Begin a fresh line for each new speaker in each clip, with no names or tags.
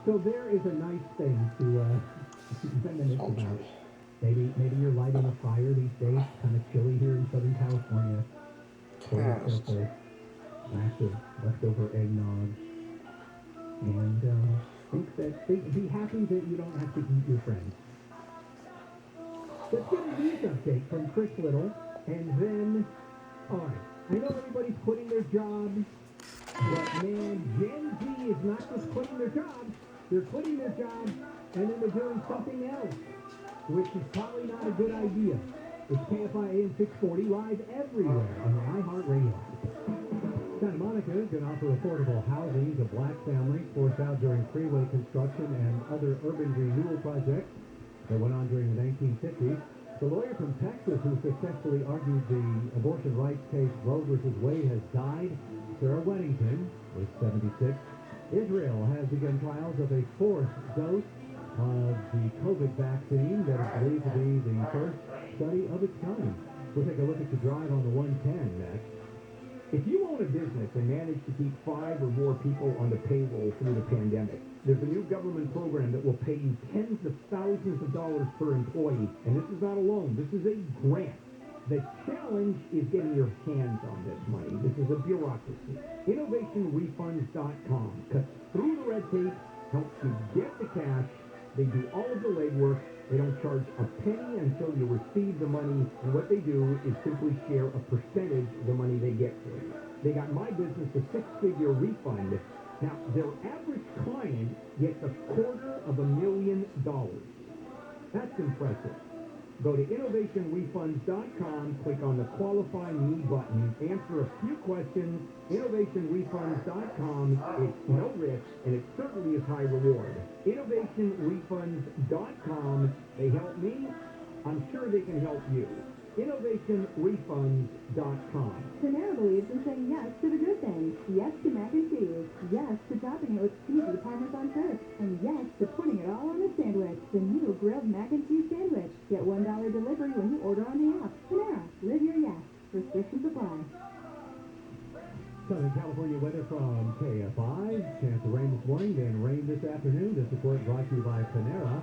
So there is a nice thing to reminisce about. Maybe you're lighting a fire these days. Kind of chilly here in Southern California. Pour yourself a glass of leftover eggnog, and be happy that you don't have to eat your friends. Let's get a news update from Chris Little, and then, all right, I know everybody's quitting their jobs, but man, Gen Z is not just quitting their jobs, they're quitting their jobs, and then they're doing something else, which is probably not a good idea. It's Kfi Am 640 live everywhere on the iHeartRadio. Santa Monica can offer affordable housing to black families forced out during freeway construction and other urban renewal projects that went on during the 1950s. The lawyer from Texas who successfully argued the abortion rights case Roe v. Wade has died. Sarah Weddington was 76. Israel has begun trials of a fourth dose of the COVID vaccine that is believed to be the first study of its kind. We'll take a look at the drive on the 110 next.
If you own a business and manage to keep 5 or more people on the payroll through the pandemic, there's a new government program that will pay you tens of thousands of dollars per employee. And this is not a loan. This is a grant. The challenge is getting your hands on this money. This is a bureaucracy. InnovationRefunds.com cuts through the red tape, helps you get the cash. They do all of the legwork. They don't charge a penny until you receive the money, and what they do is simply share a percentage of the money they get for you. They got my business a 6-figure refund. Now, their average client gets $250,000. That's impressive. Go to InnovationRefunds.com, click on the Qualify Me button, answer a few questions. InnovationRefunds.com. It's no risk, and it certainly is high reward. InnovationRefunds.com. They help me. I'm sure they can help you. InnovationRefunds.com.
Panera believes in saying yes to the good things. Yes to mac and cheese. Yes to topping it with cheesy Parmesan toast. And yes to putting it all on a sandwich. The new grilled mac and cheese sandwich. Get $1 delivery when you order on the app. Panera. Live your yes. Restrictions apply.
Southern California weather from KFI. Chance of rain this morning, then rain this afternoon. This report brought to you by Panera.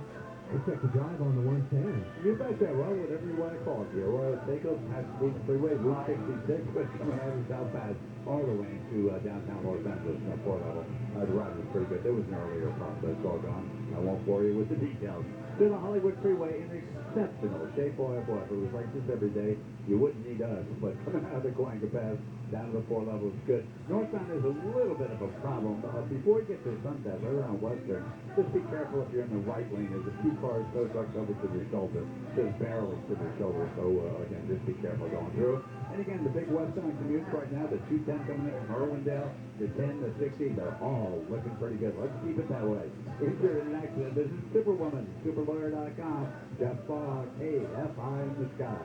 Expect to drive on the 110.
You bet that, well, whatever you want to call it. The Arroyo Seco, Pasadena Freeway, Route 66, but coming out of South Pass all the way to downtown Los Angeles, Port Level. The ride was pretty good. There was an earlier problem, but it's all gone. I won't bore you with the details. To the Hollywood Freeway in exceptional shape. Boy, if it was like this every day, you wouldn't need us. But coming out of the Coanga Pass down to the Port Level is good. Northbound is a little bit of a problem. Before you get to Sunset, right around Western, just be careful if you're in the right lane. There's a few cars, tow trucks over to the shoulder, just barely to the shoulder. So, again, just be careful going through. And again, the big westbound commutes right now, the 210 coming in from Irwindale, the 10, the 60, they're all looking pretty good. Let's keep it that way. If you're in an accident, this is Superwoman, Superlawyer.com, Jeff Fogg, KFI in the sky.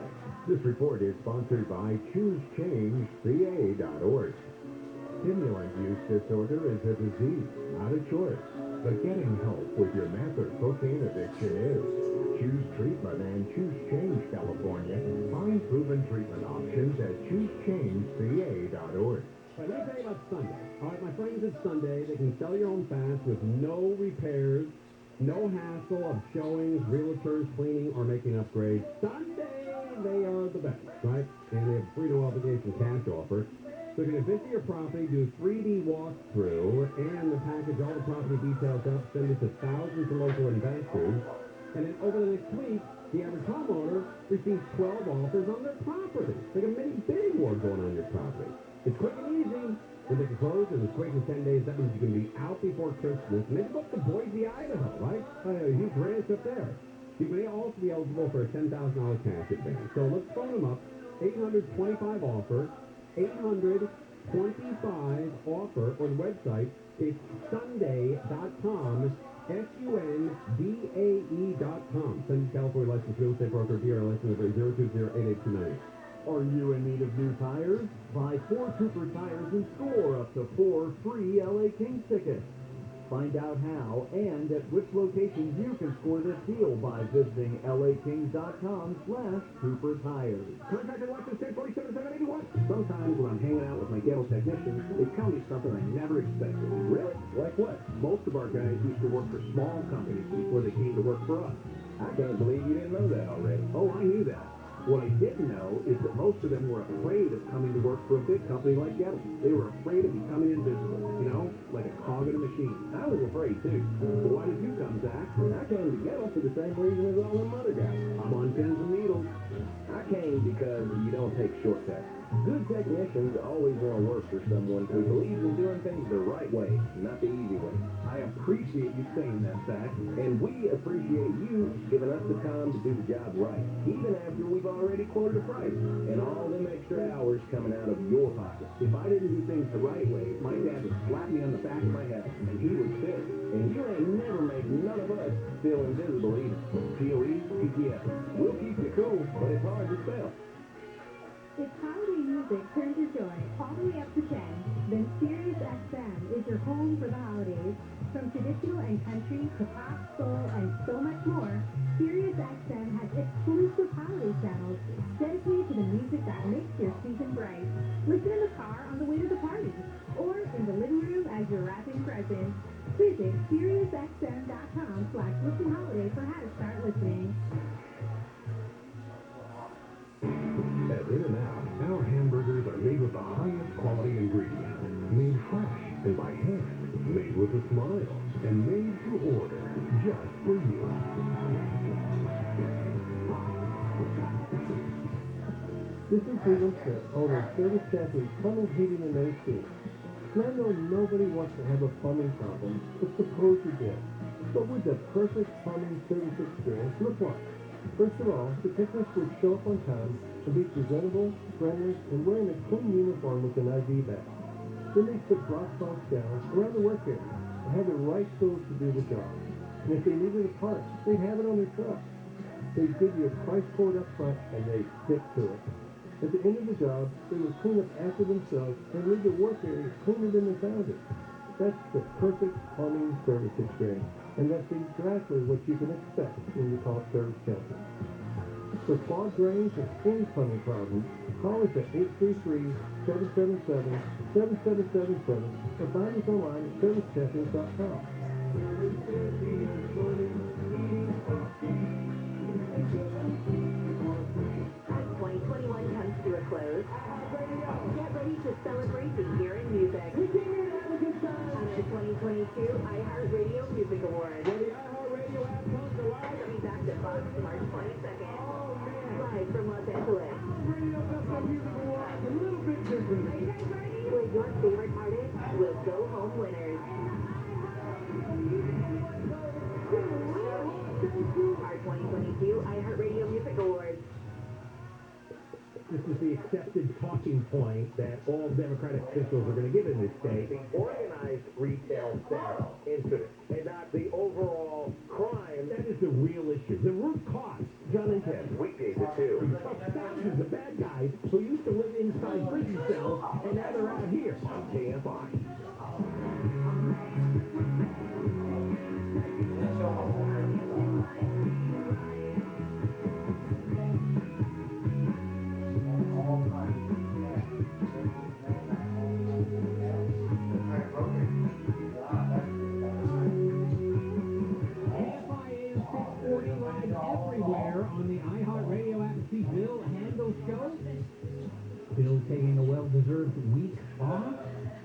This report is sponsored by ChooseChangeCA.org. Stimulant use disorder is a disease, not a choice. But getting help with your meth or cocaine addiction is. Choose treatment and Choose Change California. Find proven treatment options at ChooseChangeCA.org.
All right, let me tell you about Sunday. All right, my friends at Sunday, they can sell your own fast with no repairs, no hassle of showings, realtors, cleaning, or making upgrades. Sunday, they are the best, right? And they have free no obligation cash offer. So you're going to visit your property, do a 3D walkthrough, and the package all the property details up, send it to thousands of local investors. And then over the next week, the average homeowner receives 12 offers on their property. Like a mini bidding war going on your property. It's quick and easy. When they can close in as quick as 10 days, that means you can be out before Christmas. And they book to Boise, Idaho, right? A huge ranch up there. You may also be eligible for a $10,000 cash advance. So let's phone them up. 825 offer. 825 offer on the website. It's sunday.com. SUNDAE.com. Send California licensed real estate broker, DRL license number 0208829. Are you in need of new tires? Buy 4 Cooper tires and score up to 4 free LA Kings tickets.
Find out how and at which locations you can score this deal by visiting lakings.com/Cooper Tires.
Contractor license 1047-781. Sometimes when I'm hanging out with my ghetto technicians, they tell me something I never expected. Really? Like what? Most of our guys used to work for small companies before they came to work for us. I can't believe you didn't know that already. Oh, I knew that. What I didn't know is that most of them were afraid of coming to work for a big company like Gettle. They were afraid of becoming invisible, you know, like a cog in a machine. I was afraid too. But why did you come, Zach? I came to Gettle for the same reason as all them other guys. I'm on pins and needles. I came because you don't take shortcuts. Good technicians always want to work for someone who believes in doing things the right way, not the easy way. I appreciate you saying that, Zach. And we appreciate you giving us the time to do the job right, even after we've already quoted a price, and all them extra hours coming out of your pocket. If I didn't do things the right way, my dad would slap me on the back of my head, and he was pissed. And you ain't never make none of us feel invisible either. POE, PTS. We'll keep you cool, but it's hard to spell.
If holiday music turns your joy all the way up to 10, then Sirius XM is your home for the holidays. From traditional and country to pop, soul, and so much more, Sirius XM has exclusive holiday channels dedicated to the music that makes your season bright. Listen in the car on the way to the party, or in the living room as you're wrapping presents. Visit SiriusXM.com/listenholiday for how to start listening.
At In-N-Out, our hamburgers are made with the highest quality ingredients, made fresh and by hand, made with a smile, and made to order just for you.
This is Freeway, owner of Service Champion Plumbing, Heating, and AC. And I know nobody wants to have a plumbing problem, but suppose you did. What would the perfect plumbing service experience look like? First of all, the technician would show up on time and be presentable, friendly, and wearing a clean uniform with an ID badge. Then they put rock salt down around the work area and have the right tools to do the job. And if they needed a part, they'd have it on their truck. They'd give you a price quote up front and they'd stick to it. At the end of the job, they would clean up after themselves and leave the work area cleaner than they found it. That's the perfect plumbing service experience. And that's exactly what you can expect when you call Service Champion. For clogged drains or any plumbing problems, call us at 833-777-7777 or find us online at servicechampions.com.
As 2021 comes to a close, get ready to celebrate the year in music. On the 2022 iHeartRadio Music Awards.
Well, the iHeartRadio app comes alive.
Coming back to Fox March 22nd. Live from Los Angeles.
Radio does some music awards a little bit different.
Are you guys ready? Where your favorite artists will go home winners. Our 2022 iHeartRadio Music Awards.
This is the accepted talking point that all Democratic officials are going to give in this state. The organized retail theft incident and not the overall crime. That is the real issue. The root cause. John and Ted, weekdays at 2. Thousands of bad guys who used to live inside prison cells and now they're out here on KFI. Everywhere on the iHeartRadio app to see Bill Handel Show. Bill taking a well-deserved week off.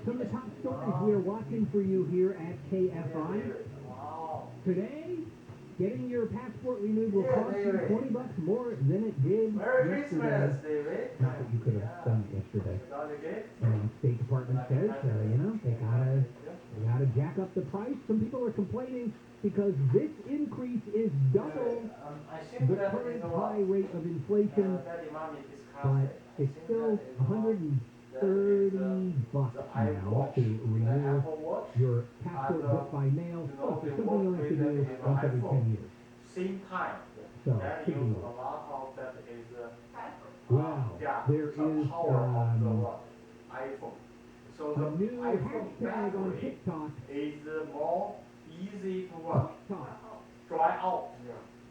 Some of the top stories we are watching for you here at KFI. Today, getting your passport renewed will cost you $20 more than it did yesterday. Not that you could have done it yesterday. And State Department says, they gotta jack up the price. Some people are complaining because this increase is double the current high rate of inflation, but it's still $130 now to renew your passport book by mail. So it's something you have to do once every 10 years.
Same time.
So,
That
big
use
deal.
a lot of that is
Wow,
yeah,
there
some
is
power of the iPhone. So
A
the
new
iPhone
hashtag on
battery
TikTok.
is more easy to work.
TikTok.
Dry out.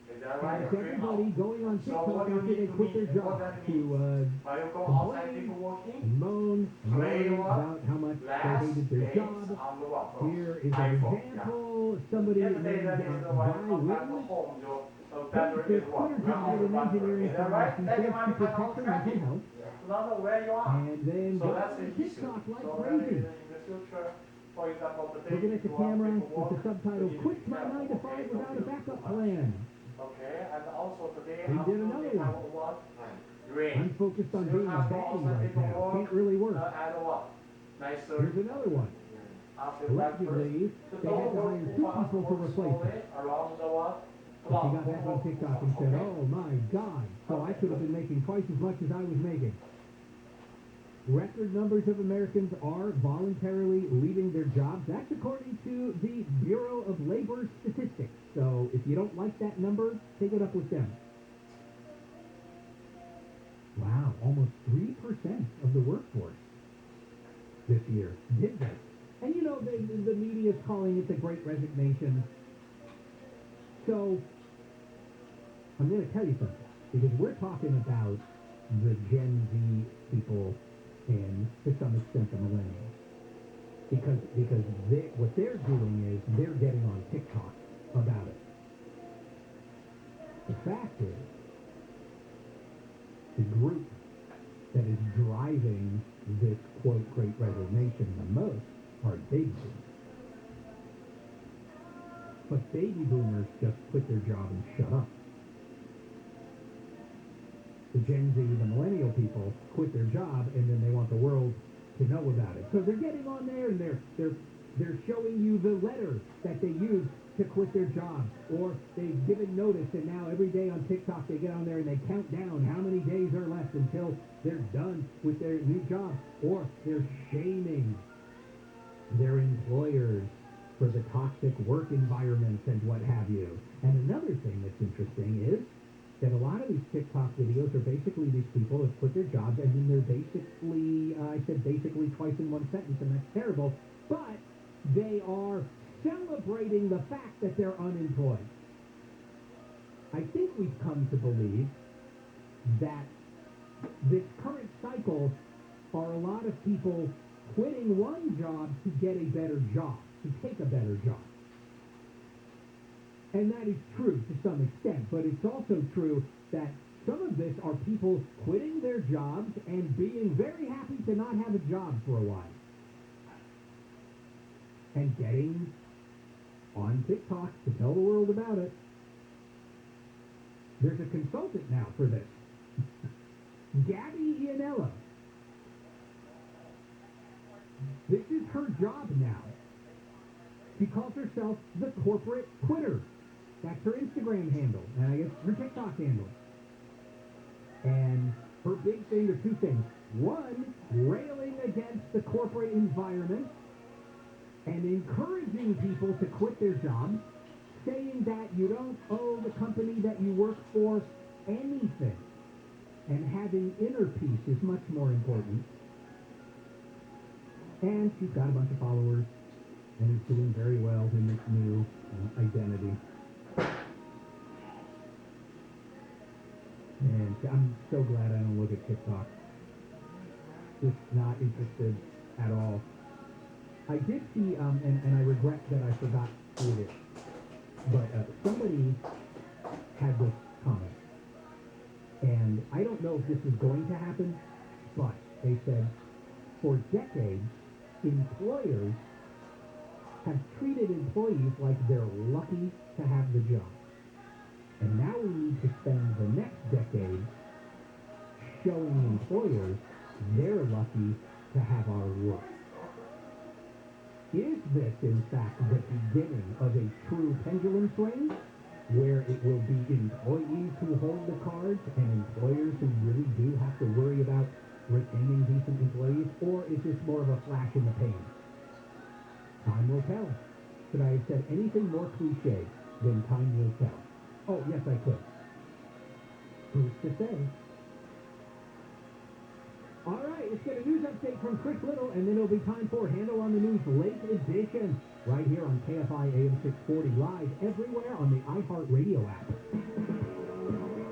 Is that right?
Has everybody going on
So
TikTok
what do you
after they
need to
quit their
mean?
job
What that
to
means? Are you go outside
complain
people working?
and moan and
Play
moan
what?
about how much they
Last
hated their
days
job?
on the what?
Here is an
iPhone,
example. Somebody named
Yesterday that is the one
Guy
come back
Witten
home, your
takes
battery
his
is what?
quit her job at an engineering
Is that
firm.
right?
She
Then
says
you
to
might be
protect her mental
tracking.
health.
Not know where you are.
And then
So
go
that's
on
the issue.
TikTok like
So
crazy.
in the future, for example, the day
Looking at the
you want
camera
people
with the
work,
subtitle,
you need to
"Quit
be
my
careful,
9 to 5
okay?
without a
Don't do
backup
too much.
plan."
Okay, and also today
They did another one.
have what? Rain.
I'm focused on
Still
being a
have
baddie
outside
right
people
now.
work,
Can't really work.
At what? Nicer.
Here's another one.
After
Allegedly, they had to hire 2 people to replace her.
around the what?
But she got back on TikTok and said, "Oh my God, so I could have been making twice as much as I was making." Record numbers of Americans are voluntarily leaving their jobs. That's according to the Bureau of Labor Statistics. So if you don't like that number, take it up with them. Wow, almost 3% of the workforce this year did this. And you know, the media is calling it the Great Resignation. So I'm going to tell you something, because we're talking about the Gen Z people and to some extent the millennials. Because what they're doing is they're getting on TikTok about it. The fact is, the group that is driving this, quote, Great Resignation the most are baby boomers. But baby boomers just quit their job and shut up. The Gen Z, the millennial people, quit their job and then they want the world to know about it. So they're getting on there and they're showing you the letter that they used to quit their job, or they've given notice, and now every day on TikTok they get on there and they count down how many days are left until they're done with their new job, or they're shaming their employers for the toxic work environments and what have you. And another thing that's interesting is that a lot of these TikTok videos are basically these people that quit their jobs and then they're basically, I said basically twice in one sentence, and that's terrible, but they are celebrating the fact that they're unemployed. I think we've come to believe that this current cycle are a lot of people quitting one job to get a better job, to take a better job. And that is true to some extent, but it's also true that some of this are people quitting their jobs and being very happy to not have a job for a while. And getting on TikTok to tell the world about it. There's a consultant now for this. Gabby Ianella. This is her job now. She calls herself the corporate quitter. That's her Instagram handle, and I guess her TikTok handle. And her big thing are 2 things. One, railing against the corporate environment and encouraging people to quit their jobs, saying that you don't owe the company that you work for anything. And having inner peace is much more important. And she's got a bunch of followers and is doing very well in this new identity. And I'm so glad I don't look at TikTok. Just not interested at all. I did see, and I regret that I forgot who it is, but somebody had this comment. And I don't know if this is going to happen, but they said, for decades, employers have treated employees like they're lucky to have the job. And now we need to spend the next decade showing employers they're lucky to have our work. Is this, in fact, the beginning of a true pendulum swing, where it will be employees who hold the cards and employers who really do have to worry about retaining decent employees, or is this more of a flash in the pan? Time will tell. Could I have said anything more cliche than time will tell? Oh, yes, I could. Who's to say? All right, let's get a news update from Chris Little, and then it'll be time for Handle on the News Late Edition, right here on KFI AM 640, live everywhere on the iHeartRadio app.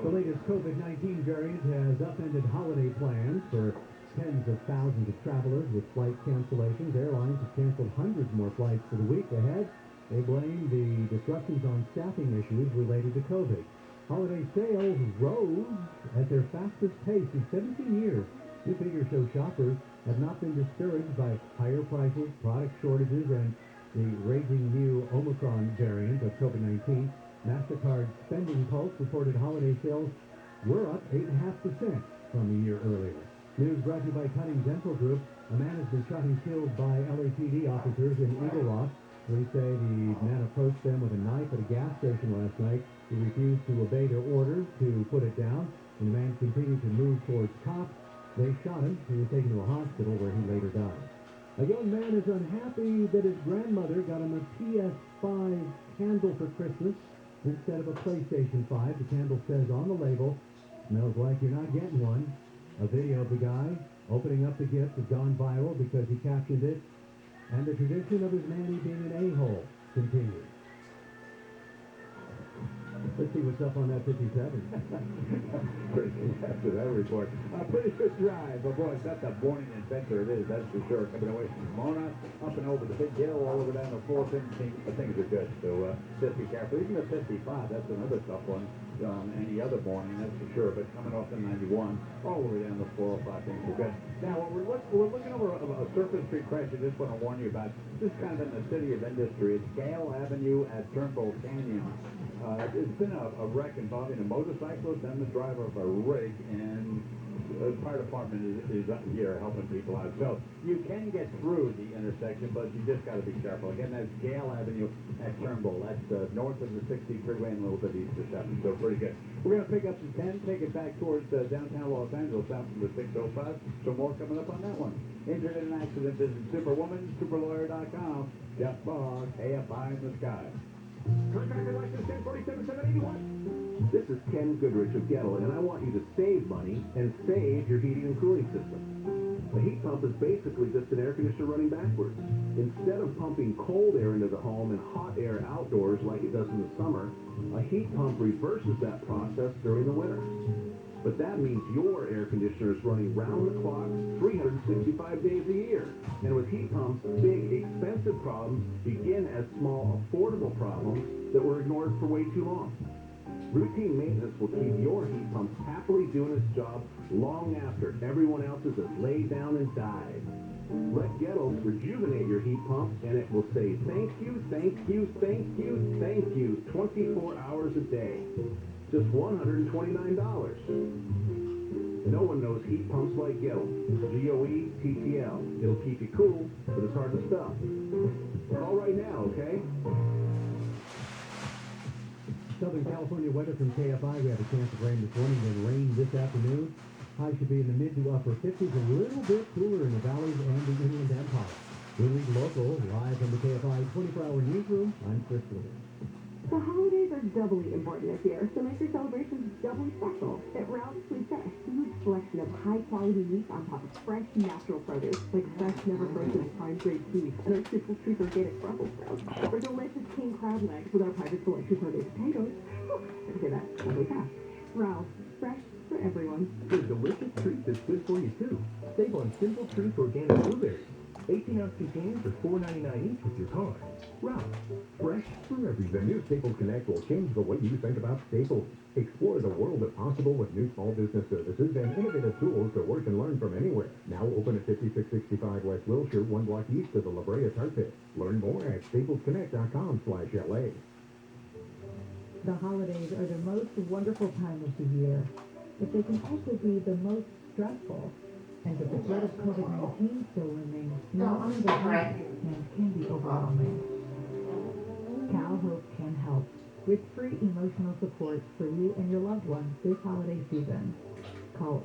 The latest COVID-19 variant has upended holiday plans for tens of thousands of travelers with flight cancellations. Airlines have canceled hundreds more flights for the week ahead. They blame the disruptions on staffing issues related to COVID. Holiday sales rose at their fastest pace in 17 years. New figures show shoppers have not been discouraged by higher prices, product shortages, and the raging new Omicron variant of COVID-19. MasterCard Spending Pulse reported holiday sales were up 8.5% from a year earlier. News brought to you by Cutting Dental Group. A man has been shot and killed by LAPD officers in Eagle Rock. Police say the man approached them with a knife at a gas station last night. He refused to obey their orders to put it down, and the man continued to move towards cops. They shot him. He was taken to a hospital where he later died. A young man is unhappy that his grandmother got him a PS5 candle for Christmas instead of a PlayStation 5. The candle says on the label, "Smells like you're not getting one." A video of the guy opening up the gift has gone viral because he captioned it, "And the tradition of his nanny being an a-hole continues." Let's see what's up on that 57.
After that report, a pretty good drive. But boy, that's a morning adventure it is, that's for sure. Coming away from Pomona, up and over the big hill, all over down the 415. Things are good, so just be careful. Even the 55, that's another tough one on any other morning, that's for sure. But coming off the 91, all the way down the 405, things are good. Now, we're looking over a Surface Street crash I just want to warn you about. This is kind of in the city of industry. It's Gale Avenue at Turnbull Canyon. It's been a wreck involving a motorcyclist and the driver of a rig, and the fire department is up here helping people out. So you can get through the intersection, but you just got to be careful. Again, that's Gale Avenue at Turnbull. That's north of the 60 freeway and a little bit east of 7. So pretty good. We're going to pick up some 10, take it back towards downtown Los Angeles, out from the 605. Some more coming up on that one. Injured in an accident, visit Superwoman, superlawyer.com. Jeff Bogg, AFI in the sky.
Contractor license 1047-781.
This is Ken Goodrich of Gettle, and I want you to save money and save your heating and cooling system. A heat pump is basically just an air conditioner running backwards. Instead of pumping cold air into the home and hot air outdoors like it does in the summer, a heat pump reverses that process during the winter. But that means your air conditioner is running round the clock 365 days a year. And with heat pumps, big, expensive problems begin as small, affordable problems that were ignored for way too long. Routine maintenance will keep your heat pump happily doing its job long after everyone else's has laid down and died. Let Gettle rejuvenate your heat pump, and it will say thank you, thank you, thank you, thank you 24 hours a day. Just $129. No one knows heat pumps like Gettle. GOE-TTL. It'll keep you cool, but it's hard to spell. Call right now, okay?
Southern California weather from KFI. We have a chance of rain this morning, then rain this afternoon. Highs should be in the mid to upper 50s, a little bit cooler in the valleys and the Inland Empire. We read local, live from the KFI 24-hour newsroom. I'm Chris Little.
The holidays are doubly important this year, so make your celebrations doubly special. At Ralph's, we've got a huge selection of high-quality meat on top of fresh, natural produce, like fresh, never-frozen prime-grade beef and our Simple Truth organic Brussels sprouts, or delicious king crab legs with our private selection of potatoes. Oh, I can say that really fast. Ralph's, fresh for everyone.
There's a delicious treat that's good for you, too. Save on Simple Truth organic blueberries. 18-ounce containers are $4.99 each with your card. Ralph, fresh for everyone.
The new Staples Connect will change the way you think about Staples. Explore the world of possible with new small business services and innovative tools to work and learn from anywhere. Now open at 5665 West Wilshire, 1 block east of the La Brea Tar Pit. Learn more at staplesconnect.com/LA.
The holidays are the most wonderful time of the year, but they can also be the most stressful. And if the threat of COVID-19 still remains, knowing the and can be overwhelming. Cal Hope can help with free emotional support for you and your loved ones this holiday season. Call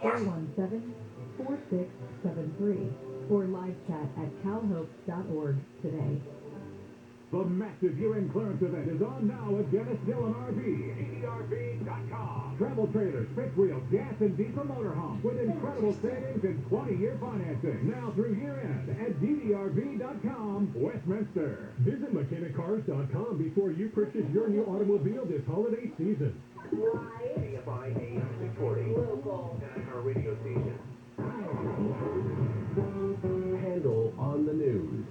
833-417-4673 or live chat at calhope.org today.
The massive year-end clearance event is on now at Dennis Dillon RV. DDRV.com. Travel trailers, fifth wheels, gas and diesel motorhomes with incredible savings and 20-year financing. Now through year-end at DDRV.com, Westminster. Visit MechaniCars.com before you purchase your new automobile this holiday season.
KFI AM 640. Local. And our radio station. Handle on the news.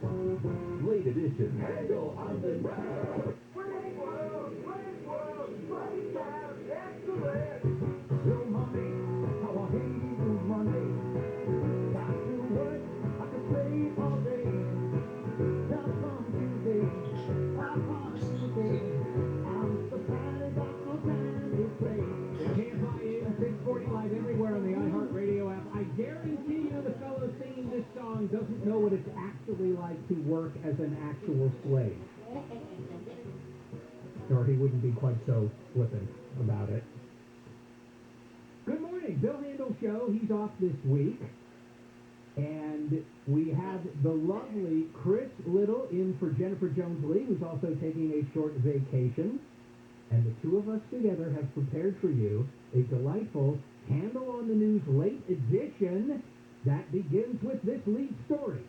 Late edition. Handle on the news.
Still Monday, how I hate Monday. Got to work, I could play all day. Now come Tuesday, I'm on Tuesday. I'm surprised I got no time to play. Kfi Am 640 live everywhere on the iHeartRadio app. I guarantee you the fellow singing this song doesn't know what it's actually like to work as an actual slave. Or he wouldn't be quite so flippant about it. Good morning, Bill Handel Show. He's off this week. And we have the lovely Chris Little in for Jennifer Jones-Lee, who's also taking a short vacation. And the two of us together have prepared for you a delightful Handle on the News late edition that begins with this lead story.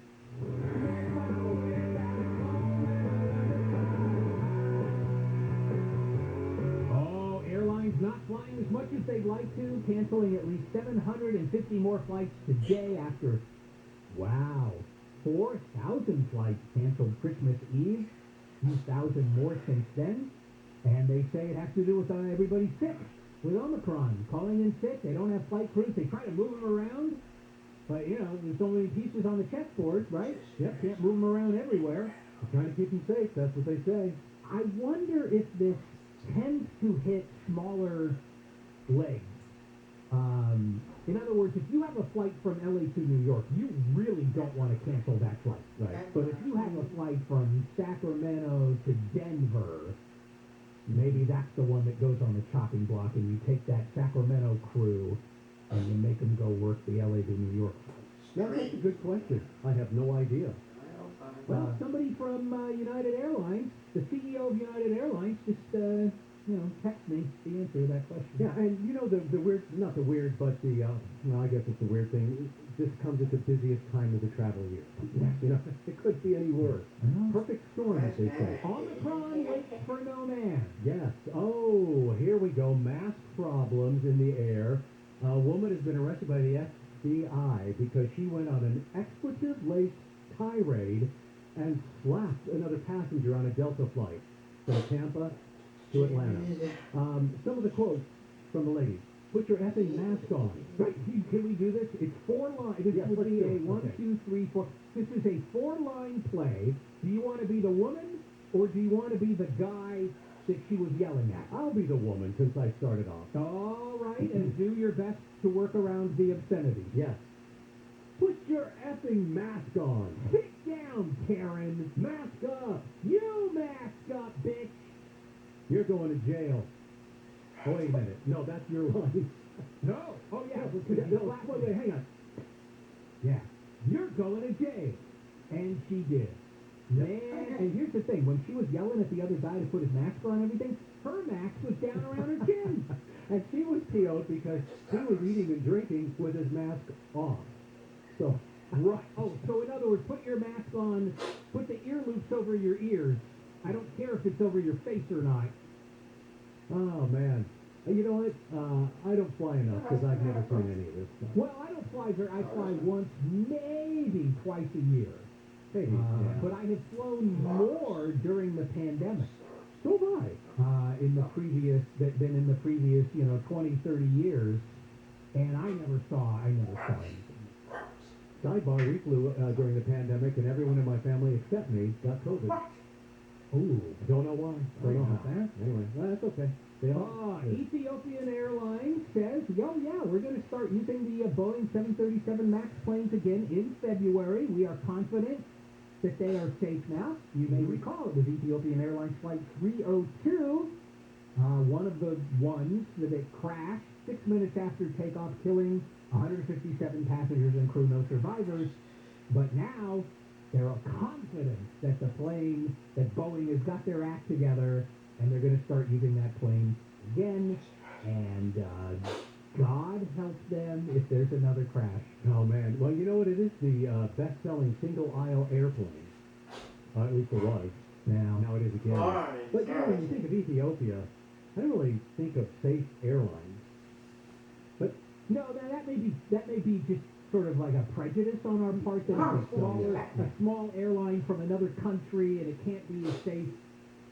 Oh, airlines not flying as much as they'd like to, canceling at least 750 more flights today after, wow, 4,000 flights canceled Christmas Eve, 2,000 more since then. And they say it has to do with everybody sick with Omicron, calling in sick. They don't have flight crews. They try to move them around. But, you know, there's so many pieces on the chessboard, right? Yep, can't move them around everywhere. They're trying to keep them safe. That's what they say. I wonder if this tends to hit smaller legs. In other words, if you have a flight from LA to New York, you really don't want to cancel that flight, right? But if you have a flight from Sacramento to Denver, maybe that's the one that goes on the chopping block, and you take that Sacramento crew and you make them go work the LA to New York. That's a good question. I have no idea. Well, somebody from United Airlines, the CEO of United Airlines, just text me the answer to that question. Yeah, and you know the weird, not the weird, but the I guess it's the weird thing. This comes at the busiest time of the travel year. Yes. You know, it could be any worse. Perfect storm, as they say. Omicron waits for no man. Yes. Oh, here we go. Mask problems in the air. A woman has been arrested by the FBI because she went on an expletive-laced tirade and slapped another passenger on a Delta flight from Tampa to Atlanta. Some of the quotes from the lady. Put your effing mask on. Right, can we do this? It's 4 lines. This would be a 1, 2, 3, 4. This is a 4-line play. Do you want to be the woman, or do you want to be the guy that she was yelling at? I'll be the woman since I started off. All right, and do your best to work around the obscenity. Yes. Put your effing mask on. Sit down, Karen. Mask up. You mask up, bitch. You're going to jail. Oh, wait a minute. No, that's your line. No. Oh, yeah. Wait, hang on. Yeah. You're going to jail. And she did. Man, and here's the thing. When she was yelling at the other guy to put his mask on and everything, her mask was down around her chin. And she was PO'd because he was eating and drinking with his mask off. So, right. Oh, so in other words, put your mask on, put the ear loops over your ears. I don't care if it's over your face or not. Oh, man. You know what? I don't fly enough because I've never seen any of this stuff. Well, I don't fly very. I fly once, maybe twice a year. Maybe. But I have flown more during the pandemic. So have I. In the previous 20, 30 years. And I never saw anything. Sidebar, we flew during the pandemic, and everyone in my family except me got COVID. Ooh, don't know why. Don't know how. Anyway, well, that's okay. Ethiopian Airlines says, we're going to start using the Boeing 737 MAX planes again in February. We are confident that they are safe now. You may recall it was Ethiopian Airlines Flight 302, one of the ones that it crashed 6 minutes after takeoff, killing 157 passengers and crew, no survivors. But now,
They're confident that that Boeing has got their act together, and they're going to start using that plane again. And God help them if there's another crash.
Oh, man. Well, you know what it is? The best-selling single-aisle airplane. At least it was. Now it is again. But you know, when you think of Ethiopia, I don't really think of safe airlines. But
no, that may be just sort of like a prejudice on our part that it's a small airline from another country and it can't be as safe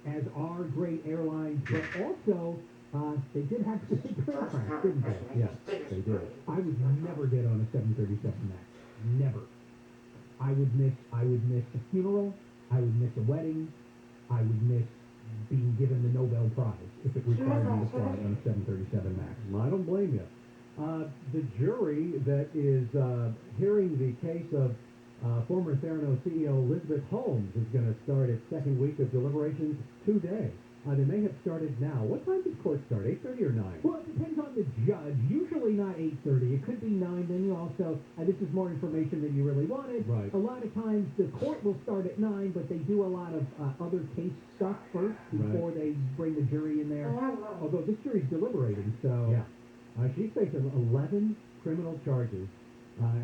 as our great airlines. But also, they did have some plane crash, didn't they?
yes, they did.
I would never get on a 737 MAX. Never. I would miss a funeral. I would miss a wedding. I would miss being given the Nobel Prize if it required me to fly on a 737 MAX.
I don't blame you. The jury that is hearing the case of former Theranos CEO Elizabeth Holmes is going to start its second week of deliberations today. They may have started now. What time does court start, 8:30 or 9?
Well, it depends on the judge. Usually not 8:30. It could be 9. Then you also, this is more information than you really wanted.
Right.
A lot of times the court will start at 9, but they do a lot of other case stuff first before they bring the jury in there. Although this jury's deliberating, so...
Yeah. She's facing 11 criminal charges.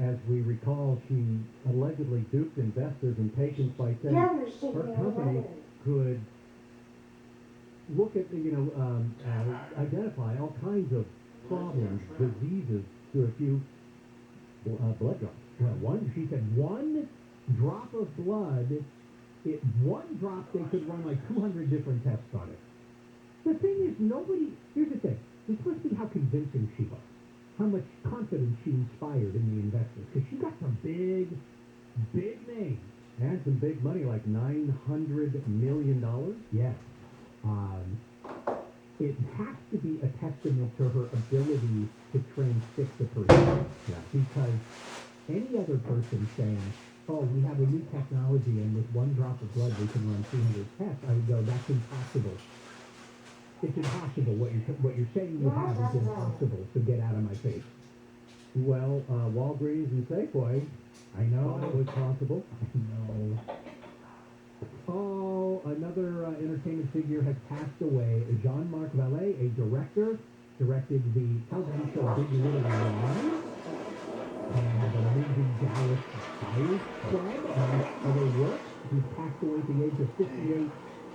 As we recall, she allegedly duped investors and patients by saying her company could look at, identify all kinds of problems, diseases through a few blood drops.
Well, she said one drop of blood, one drop they could run like 200 different tests on it. The thing is, here's the thing, this must be how convincing she was, how much confidence she inspired in the investors, because she got some big names.
And some big money, like $900 million?
Yes. It has to be a testament to her ability to transfix a person.
Yeah.
Because any other person saying, oh, we have a new technology and with one drop of blood we can run 200 tests, I would go, that's impossible. It's impossible. What you're saying you have is impossible, so get out of my face.
Well, Walgreens and Safeway,
I know.
that was possible.
I know. Oh, another entertainment figure has passed away. Jean-Marc Vallée, a director, directed the television show Big Little Lies and the movie Dallas Buyers Club, among other works. He passed away at the age of 58.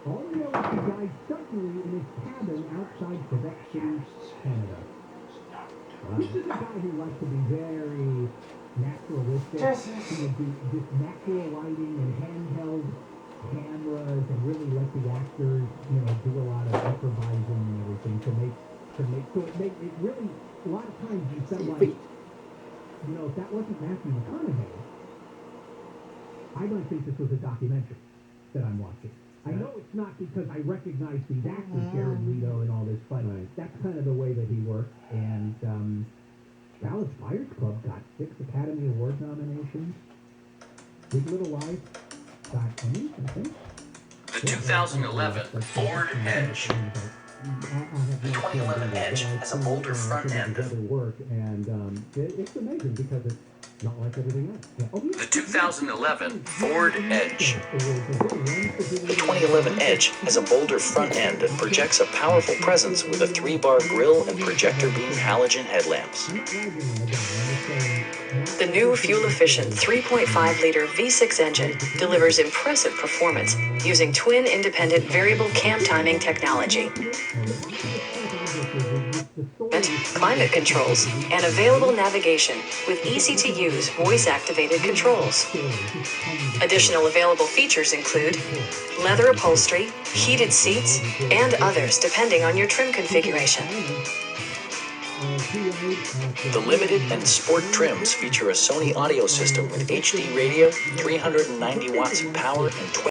All we know is he died suddenly in his cabin outside Quebec City, Canada. This is a guy who likes to be very naturalistic. He would do just natural lighting and handheld cameras and really let the actors, do a lot of improvising and everything it really, a lot of times you felt like, if that wasn't Matthew McConaughey, I don't think this was a documentary that I'm watching. I know it's not because I recognize these actors, Jared Leto and all this, but that's kind of the way that he worked. And Dallas Buyers Club got 6 Academy Award nominations. Big Little Lies got Emmys, I think.
The 2011 Ford Edge. The 2011 Edge has a bolder front end.
And it's amazing because it's not like everything else.
The 2011 Ford Edge. The 2011 Edge has a bolder front end and projects a powerful presence with a 3-bar grille and projector beam halogen headlamps.
The new fuel-efficient 3.5-liter V6 engine delivers impressive performance using twin independent variable cam timing technology, climate controls, and available navigation with easy-to-use voice-activated controls. Additional available features include leather upholstery, heated seats, and others depending on your trim configuration.
The Limited and Sport trims feature a Sony audio system with HD radio, 390 watts of power, and 12